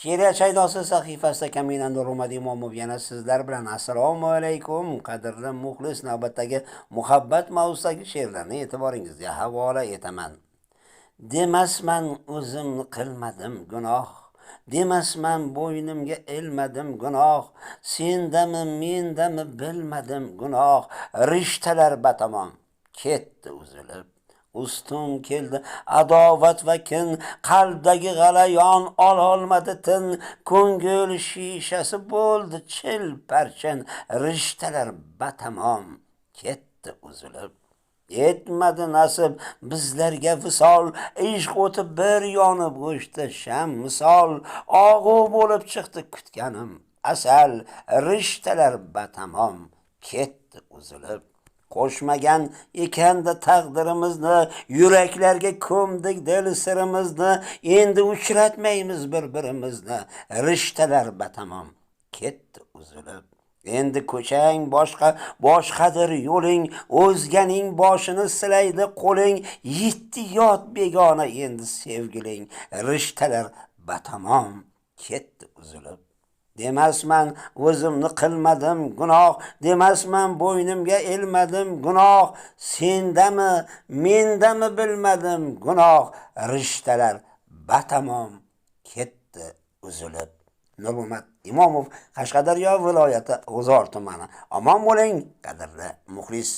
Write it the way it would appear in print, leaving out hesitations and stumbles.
She'riyat shaydosi sahifasida Kaminanda Ro'mad Imomov yana sizlar bilan. Assalomu alaykum qadrli muxlis, navbatdagi muhabbat mavzusidagi she'rlarni e'tiboringizga havola etaman. Demasman o'zimni qilmadim gunoh, demasman bo'ynimga ilmadim gunoh, sendami mendami bilmadim gunoh, rishtalar batamom ketdi uzilib. Ustun keldi adovat va kin, qalbdagi g'alayon ololmadi tin, ko'ngil shishasi bo'ldi chil parchin, rishtalar batamom ketdi uzilib. Yetmadi nasib bizlarga visol, ishq o'ti bir yonib o'chdi sham misol, og'u bo'lib chiqdi kutganim asal, rishtalar batamom ketdi uzilib. Qo'shmagan ekanda taqdirimizni, yuraklarga ko'mdik dil sirimizni, endi uchratmaymiz bir-birimizni, rishtalar batamom ketdi uzilib. Endi ko'chang boshqadir yo'ling, o'zganing boshini silaydi qo'ling, yetti yot begona endi sevgiling, rishtalar batamom ketdi uzilib. Demasman o'zimni qilmadim gunoh, demasman bo'ynimga ilmadim gunoh, sendami mendami bilmadim gunoh, rishtalar batamom ketdi uzilib. Nurmat Imomov, Qashqadaryo viloyati G'uzor tumani. Omon bo'ling, qadrli muxlis.